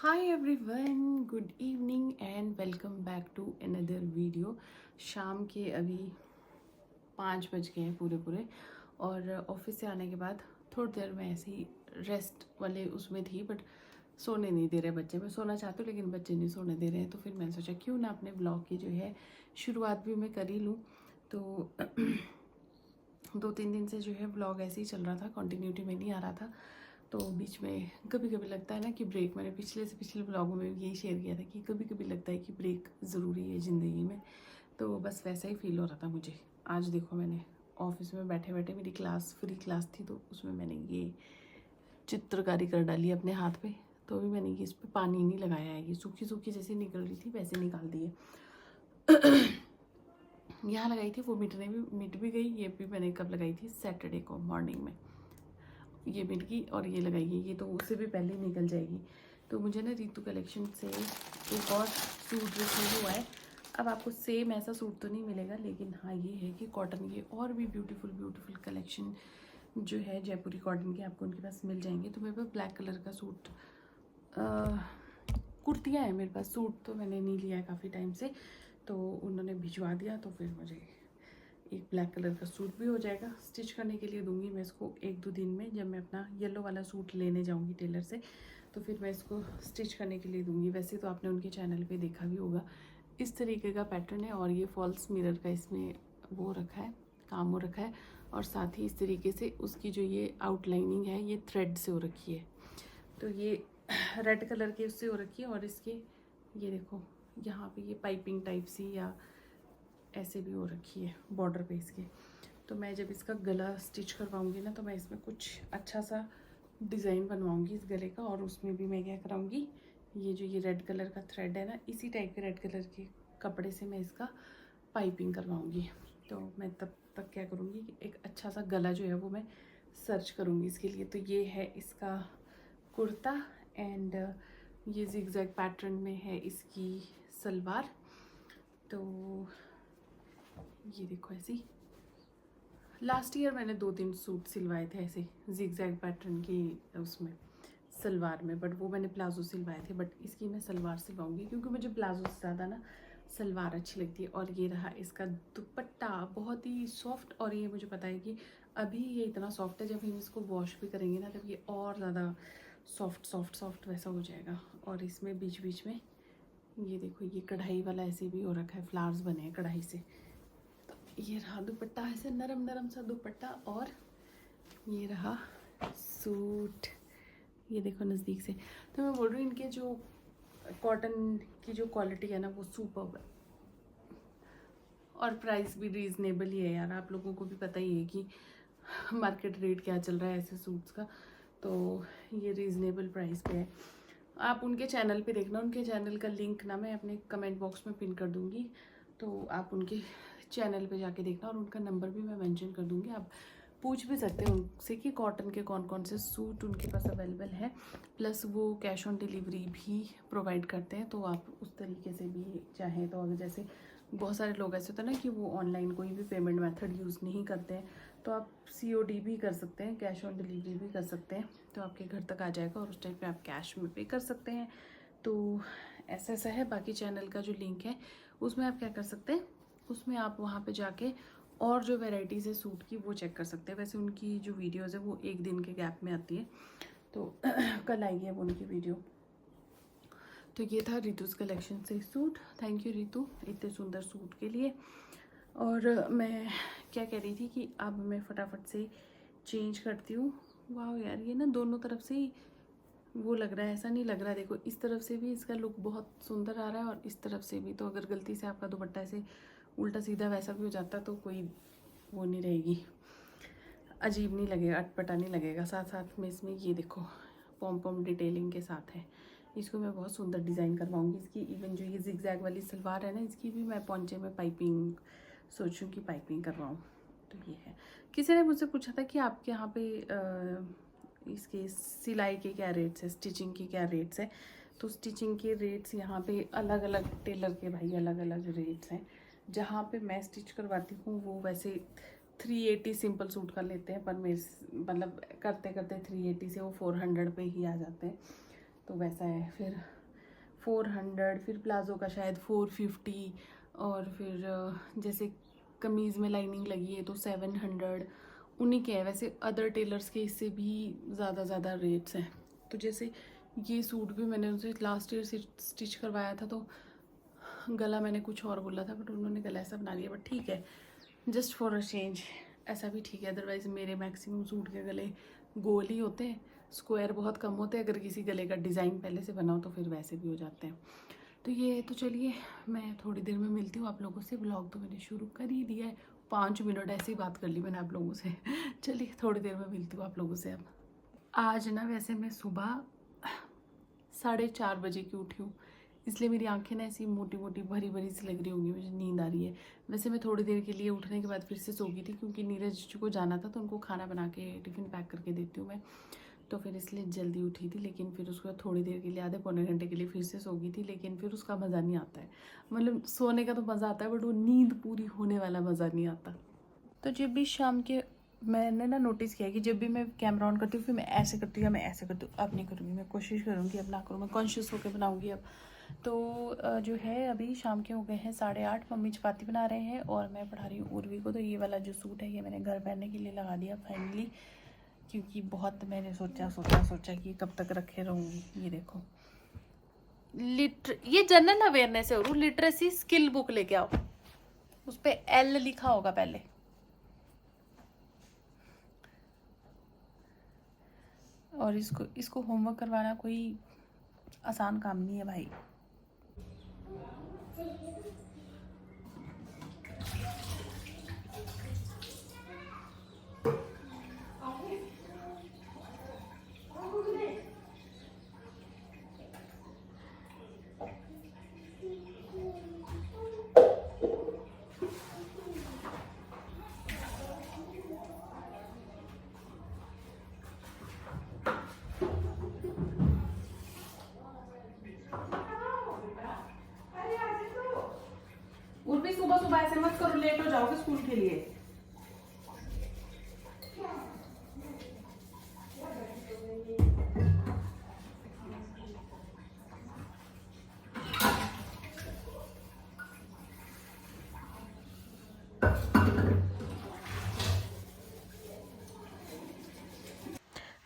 Hi everyone, good evening and welcome back to another video. शाम के अभी 5 बज गए हैं पूरे और ऑफिस से आने के बाद थोड़ी देर में ऐसे ही रेस्ट वाले उसमें थी, बट सोने नहीं दे रहे बच्चे। मैं सोना चाहती हूँ लेकिन बच्चे नहीं सोने दे रहे हैं, तो फिर मैंने सोचा क्यों ना अपने ब्लॉग की जो है शुरुआत भी मैं कर ही लूँ। तो 2-3 दिन से जो है ब्लॉग ऐसे ही चल रहा था, कंटिन्यूटी में नहीं आ रहा था। तो बीच में कभी कभी लगता है ना कि ब्रेक, मैंने पिछले से पिछले ब्लॉगों में यही शेयर किया था कि कभी कभी लगता है कि ब्रेक ज़रूरी है ज़िंदगी में। तो बस वैसा ही फील हो रहा था मुझे। आज देखो, मैंने ऑफिस में बैठे बैठे, मेरी फ्री क्लास थी, तो उसमें मैंने ये चित्रकारी कर डाली अपने हाथ पे। तो अभी मैंने ये इस पर पानी नहीं लगाया है, ये सूखी सूखी जैसे निकल रही थी वैसे निकाल दी है। यहाँ लगाई थी, वो मिट भी गई। ये भी मैंने कब लगाई थी, सैटरडे को मॉर्निंग में ये मिट गई, और ये लगाई है, ये तो उससे भी पहले निकल जाएगी। तो मुझे ना रितु कलेक्शन से एक और सूट रिसीव हुआ है। अब आपको सेम ऐसा सूट तो नहीं मिलेगा, लेकिन हाँ ये है कि कॉटन के और भी ब्यूटीफुल कलेक्शन जो है जयपुरी कॉटन के आपको उनके पास मिल जाएंगे। तो मेरे पास ब्लैक कलर का सूट, कुर्तियाँ हैं मेरे पास, सूट तो मैंने नहीं लिया है काफ़ी टाइम से, तो उन्होंने भिजवा दिया। तो फिर मुझे एक ब्लैक कलर का सूट भी हो जाएगा। स्टिच करने के लिए दूंगी मैं इसको 1-2 दिन में, जब मैं अपना येलो वाला सूट लेने जाऊंगी टेलर से, तो फिर मैं इसको स्टिच करने के लिए दूंगी। वैसे तो आपने उनके चैनल पे देखा भी होगा, इस तरीके का पैटर्न है, और ये फॉल्स मिरर का इसमें वो रखा है, काम हो रखा है। और साथ ही इस तरीके से उसकी जो ये आउटलाइनिंग है ये थ्रेड से हो रखी है। तो ये रेड कलर के उससे हो रखी है, और इसके ये देखो यहाँ पे ये पाइपिंग टाइप सी या ऐसे भी हो रखी है बॉर्डर पे इसके। तो मैं जब इसका गला स्टिच करवाऊंगी ना, तो मैं इसमें कुछ अच्छा सा डिज़ाइन बनवाऊंगी इस गले का, और उसमें भी मैं क्या कराऊंगी, ये जो ये रेड कलर का थ्रेड है ना, इसी टाइप के रेड कलर के कपड़े से मैं इसका पाइपिंग करवाऊंगी। तो मैं तब तक क्या करूँगी कि एक अच्छा सा गला जो है वो मैं सर्च करूँगी इसके लिए। तो ये है इसका कुर्ता, एंड ये जिगजैग पैटर्न में है इसकी सलवार। तो ये देखो ऐसी, लास्ट ईयर मैंने 2-3 सूट सिलवाए थे ऐसे जिगजैग पैटर्न की उसमें सलवार में, बट वो मैंने प्लाजो सिलवाए थे। बट इसकी मैं सलवार सिलवाऊंगी क्योंकि मुझे प्लाजो से ज़्यादा ना सलवार अच्छी लगती है। और ये रहा इसका दुपट्टा, बहुत ही सॉफ्ट, और ये मुझे पता है कि अभी ये इतना सॉफ्ट है, जब हम इसको वॉश भी करेंगे ना तब ये और ज़्यादा सॉफ्ट सॉफ्ट सॉफ्ट वैसा हो जाएगा। और इसमें बीच बीच में ये देखो, ये कढ़ाई वाला ऐसे भी हो रखा है, फ्लावर्स बने हैं कढ़ाई से। ये रहा दुपट्टा, ऐसे नरम नरम सा दुपट्टा, और ये रहा सूट। ये देखो नज़दीक से। तो मैं बोल रही हूँ इनके जो कॉटन की जो क्वालिटी है ना वो सुपर्ब है, और प्राइस भी रीज़नेबल ही है यार। आप लोगों को भी पता ही है कि मार्केट रेट क्या चल रहा है ऐसे सूट्स का, तो ये रीज़नेबल प्राइस पे है। आप उनके चैनल पे देखना, उनके चैनल का लिंक ना मैं अपने कमेंट बॉक्स में पिन कर दूँगी, तो आप उनके चैनल पे जाके देखना, और उनका नंबर भी मैं मेंशन कर दूँगी। आप पूछ भी सकते हैं उनसे कि कॉटन के कौन कौन से सूट उनके पास अवेलेबल है, प्लस वो कैश ऑन डिलीवरी भी प्रोवाइड करते हैं। तो आप उस तरीके से भी चाहें तो, अगर जैसे बहुत सारे लोग ऐसे होते हैं ना कि वो ऑनलाइन कोई भी पेमेंट मेथड यूज़ नहीं करते हैं, तो आप COD भी कर सकते हैं, कैश ऑन डिलीवरी भी कर सकते हैं। तो आपके घर तक आ जाएगा, और उस टाइम पे आप कैश में पे कर सकते हैं। तो ऐसा है। बाकी चैनल का जो लिंक है उसमें आप क्या कर सकते हैं, उसमें आप वहाँ पे जाके और जो वेराइटीज़ है सूट की वो चेक कर सकते हैं। वैसे उनकी जो वीडियोज़ है वो 1 दिन के गैप में आती है, तो कल आएगी अब उनकी वीडियो। तो ये था रितुस कलेक्शन से सूट। थैंक यू रितु इतने सुंदर सूट के लिए। और मैं क्या कह रही थी कि अब मैं फटाफट से चेंज करती हूँ। वाह यार, ये ना दोनों तरफ से ही वो लग रहा है, ऐसा नहीं लग रहा है। देखो इस तरफ से भी इसका लुक बहुत सुंदर आ रहा है, और इस तरफ से भी। तो अगर गलती से आपका दुपट्टा ऐसे उल्टा सीधा वैसा भी हो जाता तो कोई वो नहीं रहेगी, अजीब नहीं लगेगा, अटपटा नहीं लगेगा। साथ साथ में इसमें ये देखो पॉम पॉम डिटेलिंग के साथ है। इसको मैं बहुत सुंदर डिज़ाइन करवाऊंगी इसकी। इवन जो ये जिगजैग वाली सलवार है ना, इसकी भी मैं पौंचे में पाइपिंग सोचूं कि पाइपिंग करवाऊं। तो ये है। किसी ने मुझसे पूछा था कि आपके यहाँ पे इसके सिलाई के क्या रेट्स है, स्टिचिंग के क्या रेट्स है। तो स्टिचिंग के रेट्स यहाँ पे अलग अलग टेलर के भाई अलग अलग रेट्स हैं। जहाँ पे मैं स्टिच करवाती हूँ वो वैसे 380 सिंपल सूट का लेते हैं, पर मेरे मतलब करते करते 380 से वो 400 पे ही आ जाते हैं। तो वैसा है। फिर 400, फिर प्लाज़ो का शायद 450, और फिर जैसे कमीज़ में लाइनिंग लगी है तो 700 उन्हीं के है। वैसे अदर टेलर्स के इससे भी ज़्यादा रेट्स हैं। तो जैसे ये सूट भी मैंने उनसे लास्ट ईयर स्टिच करवाया था, तो गला मैंने कुछ और बोला था बट उन्होंने गला ऐसा बना लिया। बट ठीक है, जस्ट फॉर अ चेंज, ऐसा भी ठीक है। अदरवाइज़ मेरे मैक्सिमम सूट के गले गोल ही होते हैं, स्क्वायर बहुत कम होते हैं। अगर किसी गले का डिज़ाइन पहले से बना हो तो फिर वैसे भी हो जाते हैं। तो ये तो चलिए, मैं थोड़ी देर में मिलती हूँ आप लोगों से। ब्लॉग तो मैंने शुरू कर ही दिया है, 5 मिनट ऐसे ही बात कर ली मैंने आप लोगों से। चलिए थोड़ी देर में मिलती हूँ आप लोगों से। अब आज ना वैसे मैं सुबह 4:30 बजे की उठी हूँ, इसलिए मेरी आंखें ना ऐसी मोटी मोटी भरी भरी सी लग रही होंगी, मुझे नींद आ रही है। वैसे मैं थोड़ी देर के लिए उठने के बाद फिर से सो गई थी, क्योंकि नीरज जी को जाना था तो उनको खाना बना के टिफ़िन पैक करके देती हूँ मैं, तो फिर इसलिए जल्दी उठी थी। लेकिन फिर उसके बाद थोड़ी देर के लिए, आधे पौने घंटे के लिए फिर से सो गई थी। लेकिन फिर उसका मज़ा नहीं आता है, मतलब सोने का तो मज़ा आता है बट वो नींद पूरी होने वाला मज़ा नहीं आता। तो जब भी शाम के, मैंने ना नोटिस किया कि जब भी मैं कैमरा ऑन करती हूँ फिर मैं ऐसे करती हूँ या मैं ऐसे करती हूँ। अब नहीं करूँगी, मैं कोशिश करूँगी अब ना करूँ, मैं कॉन्शियस होकर बनाऊँगी अब। तो जो है अभी शाम के हो गए हैं 8:30, मम्मी चपाती बना रहे हैं और मैं पढ़ा रही हूँ उर्वी को। तो ये वाला जो सूट है ये मैंने घर पहनने के लिए लगा दिया फाइनली, क्योंकि बहुत मैंने सोचा कि कब तक रखे रहूँगी। ये देखो, ये जनरल अवेयरनेस है और लिटरेसी स्किल बुक लेके आओ, उस पर L लिखा होगा पहले। और इसको होमवर्क करवाना कोई आसान काम नहीं है भाई। उर्वी सुबह सुबह ऐसे मत करो, लेट हो जाओगे स्कूल के लिए।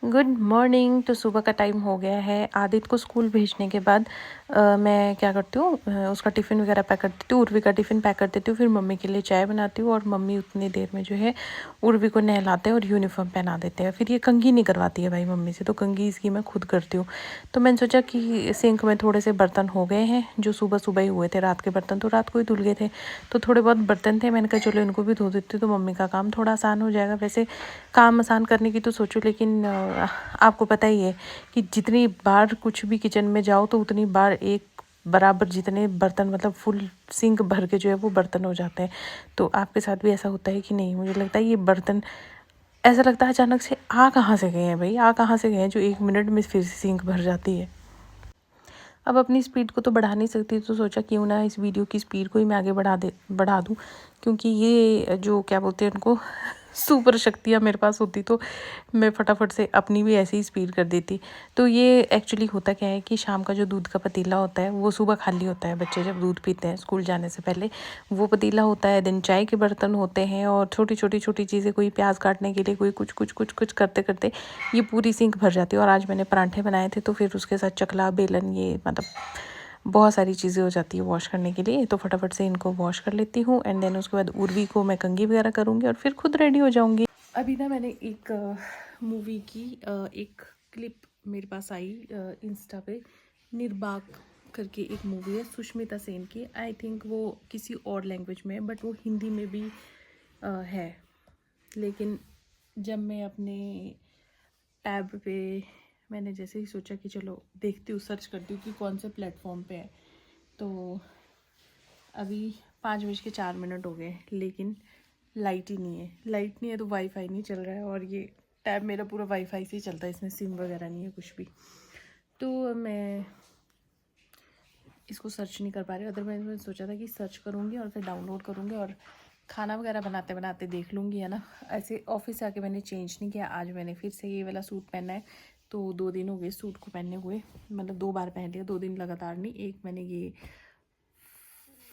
Good morning. तो सुबह का टाइम हो गया है। आदित्य को स्कूल भेजने के बाद मैं क्या करती हूँ, उसका टिफ़िन वगैरह पैक कर देती हूँ, उर्वी का टिफ़िन पैक कर देती हूँ, फिर मम्मी के लिए चाय बनाती हूँ और मम्मी उतनी देर में जो है उर्वी को नहलाते हैं और यूनिफॉर्म पहना देते हैं। फिर ये कंघी नहीं करवाती है भाई मम्मी से, तो कंघी इसकी मैं खुद करती हूँ। तो मैंने सोचा कि सिंक में थोड़े से बर्तन हो गए हैं जो सुबह सुबह ही हुए थे, रात के बर्तन तो रात को ही धुल गए थे, तो थोड़े बहुत बर्तन थे, मैंने कहा चलो इनको भी धो देती हूँ तो मम्मी का काम थोड़ा आसान हो जाएगा। वैसे काम आसान करने की तो सोचूं, लेकिन आपको पता ही है कि जितनी बार कुछ भी किचन में जाओ तो उतनी बार एक बराबर जितने बर्तन, मतलब फुल सिंक भर के जो है वो बर्तन हो जाते हैं। तो आपके साथ भी ऐसा होता है कि नहीं? मुझे लगता है ये बर्तन ऐसा लगता है अचानक से आ कहाँ से गए हैं भाई, आ कहाँ से गए हैं जो 1 मिनट में फिर से सिंक भर जाती है। अब अपनी स्पीड को तो बढ़ा नहीं सकती, तो सोचा क्यों ना इस वीडियो की स्पीड को ही मैं आगे बढ़ा दूँ, क्योंकि ये जो क्या बोलते हैं उनको सुपर शक्तियाँ मेरे पास होती तो मैं फटाफट से अपनी भी ऐसे ही स्पीड कर देती। तो ये एक्चुअली होता क्या है कि शाम का जो दूध का पतीला होता है वो सुबह खाली होता है, बच्चे जब दूध पीते हैं स्कूल जाने से पहले वो पतीला होता है। दिन चाय के बर्तन होते हैं और छोटी छोटी चीज़ें, कोई प्याज काटने के लिए, कोई कुछ करते करते ये पूरी सिंक भर जाती है। और आज मैंने परांठे बनाए थे तो फिर उसके साथ चकला, बेलन, ये मतलब बहुत सारी चीज़ें हो जाती है वॉश करने के लिए। तो फटाफट से इनको वॉश कर लेती हूँ एंड देन उसके बाद उर्वी को मैं कंघी वगैरह करूँगी और फिर खुद रेडी हो जाऊँगी। अभी ना मैंने एक मूवी की एक क्लिप मेरे पास आई इंस्टा पे, निर्बाक करके एक मूवी है सुष्मिता सेन की। आई थिंक वो किसी और लैंग्वेज में है बट वो हिंदी में भी है। लेकिन जब मैं अपने टैब पे, मैंने जैसे ही सोचा कि चलो देखती हूँ, सर्च करती हूँ कि कौन से प्लेटफॉर्म पे है, तो अभी 5:04 हो गए लेकिन लाइट ही नहीं है। लाइट नहीं है तो वाईफाई नहीं चल रहा है, और ये टैब मेरा पूरा वाईफाई से ही चलता है, इसमें सिम वगैरह नहीं है कुछ भी। तो मैं इसको सर्च नहीं कर पा रही, अदरवाइज मैंने सोचा था कि सर्च करूँगी और फिर डाउनलोड करूँगी और खाना वगैरह बनाते बनाते देख लूँगी, है ना। ऐसे ऑफिस से आके मैंने चेंज नहीं किया, आज मैंने फिर से ये वाला सूट पहना है तो 2 दिन हो गए सूट को पहने हुए, मतलब 2 बार पहन लिया, 2 दिन लगातार नहीं। एक मैंने ये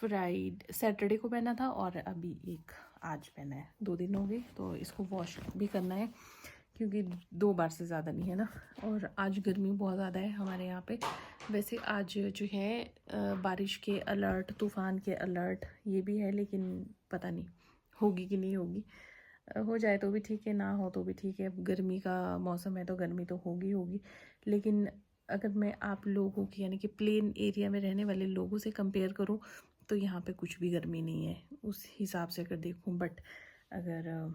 सैटरडे को पहना था और अभी एक आज पहना है, 2 दिन हो गए। तो इसको वॉश भी करना है क्योंकि 2 बार से ज़्यादा नहीं है ना। और आज गर्मी बहुत ज़्यादा है हमारे यहाँ पे। वैसे आज जो है बारिश के अलर्ट, तूफ़ान के अलर्ट ये भी है, लेकिन पता नहीं होगी कि नहीं होगी। हो जाए तो भी ठीक है, ना हो तो भी ठीक है। गर्मी का मौसम है तो गर्मी तो होगी होगी। लेकिन अगर मैं आप लोगों की यानी कि प्लेन एरिया में रहने वाले लोगों से कंपेयर करूं तो यहाँ पे कुछ भी गर्मी नहीं है उस हिसाब से अगर देखूं। बट अगर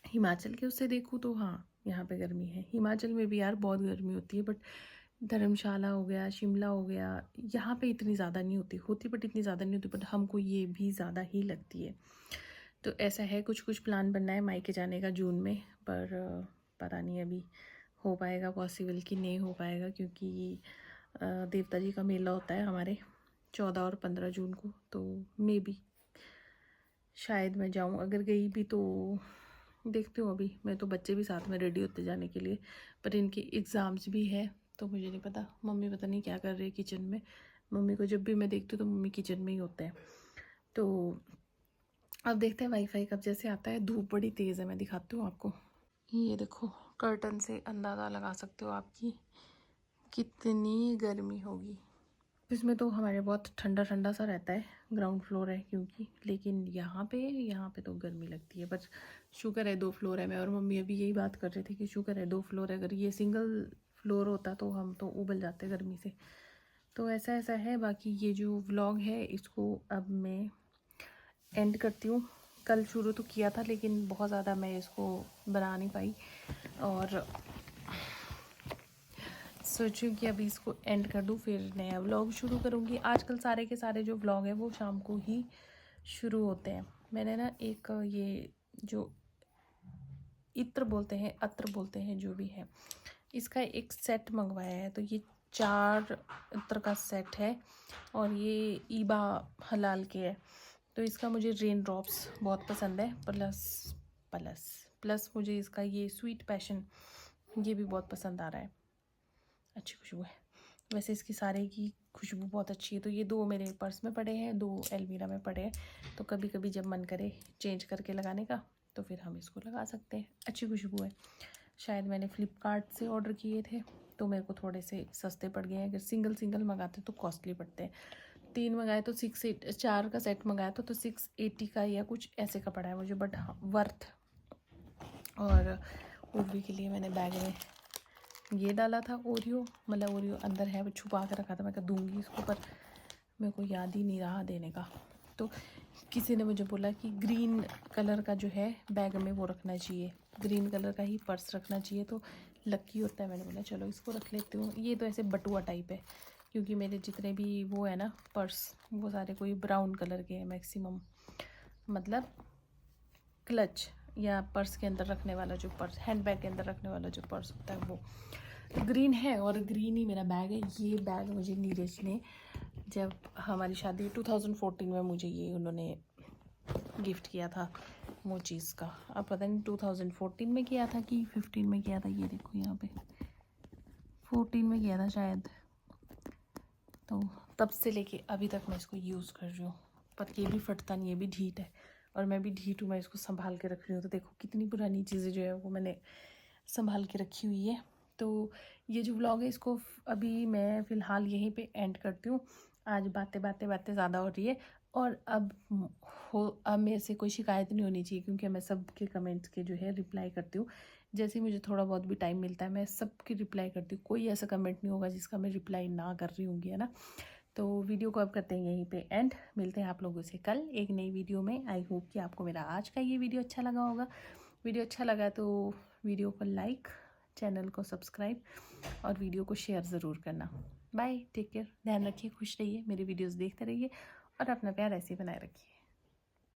हिमाचल के उससे देखूं तो हाँ, यहाँ पे गर्मी है। हिमाचल में भी यार बहुत गर्मी होती है, बट धर्मशाला हो गया, शिमला हो गया, यहाँ पे इतनी ज़्यादा नहीं होती बट इतनी ज़्यादा नहीं होती, बट हमको ये भी ज़्यादा ही लगती है। तो ऐसा है, कुछ कुछ प्लान बनना है मायके जाने का जून में, पर पता नहीं अभी हो पाएगा पॉसिबल कि नहीं हो पाएगा, क्योंकि देवता जी का मेला होता है हमारे 14 और 15 जून को। तो मे बी शायद मैं जाऊं, अगर गई भी तो देखती हूँ। अभी मैं तो बच्चे भी साथ में रेडी होते जाने के लिए, पर इनके एग्ज़ाम्स भी है तो मुझे नहीं पता। मम्मी पता नहीं क्या कर रही है किचन में। मम्मी को जब भी मैं देखती हूँ तो मम्मी किचन में ही होते हैं। तो अब देखते हैं वाईफाई कब जैसे आता है। धूप बड़ी तेज़ है, मैं दिखाती हूँ आपको। ये देखो, कर्टन से अंदाज़ा लगा सकते हो आपकी कितनी गर्मी होगी। इसमें तो हमारे बहुत ठंडा ठंडा सा रहता है, ग्राउंड फ्लोर है क्योंकि, लेकिन यहाँ पे तो गर्मी लगती है। पर शुक्र है 2 फ्लोर है। मैं और मम्मी अभी यही बात कर रहे थे कि शुक्र है 2 फ्लोर है, अगर ये सिंगल फ्लोर होता तो हम तो उबल जाते गर्मी से। तो ऐसा है। बाकी ये जो व्लॉग है इसको अब मैं एंड करती हूँ। कल शुरू तो किया था लेकिन बहुत ज़्यादा मैं इसको बना नहीं पाई, और सोचूं कि अभी इसको एंड कर दूं, फिर नया व्लॉग शुरू करूँगी। आजकल सारे के सारे जो व्लॉग हैं वो शाम को ही शुरू होते हैं। मैंने ना एक ये जो इत्र बोलते हैं, अत्र बोलते हैं, जो भी है, इसका एक सेट मंगवाया है। तो ये 4 इत्र का सेट है और ये ईबा हलाल के है। तो इसका मुझे रेन ड्रॉप्स बहुत पसंद है, प्लस मुझे इसका ये स्वीट पैशन ये भी बहुत पसंद आ रहा है। अच्छी खुशबू है वैसे, इसकी सारे की खुशबू बहुत अच्छी है। तो ये 2 मेरे पर्स में पड़े हैं, 2 अलमीरा में पड़े हैं। तो कभी कभी जब मन करे चेंज करके लगाने का तो फिर हम इसको लगा सकते हैं। अच्छी खुशबू है। शायद मैंने फ्लिपकार्ट से ऑर्डर किए थे तो मेरे को थोड़े से सस्ते पड़ गए हैं। अगर सिंगल मंगाते तो कॉस्टली पड़ते हैं। 3 मंगाए तो 4 का सेट मंगाया तो 680 का या कुछ ऐसे का पड़ा है मुझे, बट वर्थ। और उर्वी के लिए मैंने बैग में ये डाला था ओरियो, मतलब ओरियो अंदर है, वो छुपा के रखा था। मैं दूंगी इसको, पर मेरे को याद ही नहीं रहा देने का। तो किसी ने मुझे बोला कि ग्रीन कलर का जो है बैग में वो रखना चाहिए, ग्रीन कलर का ही पर्स रखना चाहिए तो लकी होता है। मैंने बोला चलो इसको रख लेती हूँ। ये तो ऐसे बटुआ टाइप है, क्योंकि मेरे जितने भी वो है ना पर्स, वो सारे कोई ब्राउन कलर के हैं मैक्सिमम। मतलब क्लच या पर्स के अंदर रखने वाला जो पर्स, हैंड बैग के अंदर रखने वाला जो पर्स होता है वो ग्रीन है, और ग्रीन ही मेरा बैग है। ये बैग मुझे नीरज ने, जब हमारी शादी 2014 में मुझे ये उन्होंने गिफ्ट किया था वो चीज़ का। अब पता नहीं 2014 में किया था कि 15 में किया था। ये देखो यहाँ पे 14 में किया था शायद। तो तब से लेके अभी तक मैं इसको यूज़ कर रही हूँ, पर ये भी फटता नहीं, ये भी ढीठ है और मैं भी ढीठ हूँ। मैं इसको संभाल के रख रही हूँ। तो देखो कितनी पुरानी चीज़ें जो है वो मैंने संभाल के रखी हुई है। तो ये जो व्लॉग है इसको अभी मैं फ़िलहाल यहीं पे एंड करती हूँ। आज बातें ज़्यादा हो रही है, और अब मेरे से कोई शिकायत नहीं होनी चाहिए, क्योंकि मैं सबके कमेंट्स के जो है रिप्लाई करती हूँ। जैसे मुझे थोड़ा बहुत भी टाइम मिलता है मैं सबकी रिप्लाई करती हूँ। कोई ऐसा कमेंट नहीं होगा जिसका मैं रिप्लाई ना कर रही होंगी, है ना। तो वीडियो को अब करते हैं यहीं पे एंड। मिलते हैं आप लोगों से कल एक नई वीडियो में। आई होप कि आपको मेरा आज का ये वीडियो अच्छा लगा होगा। वीडियो अच्छा लगा तो वीडियो को लाइक, चैनल को सब्सक्राइब और वीडियो को शेयर ज़रूर करना। बाय, टेक केयर, ध्यान रखिए, खुश रहिए, मेरी वीडियोस देखते रहिए और अपना प्यार ऐसे ही बनाए रखिए।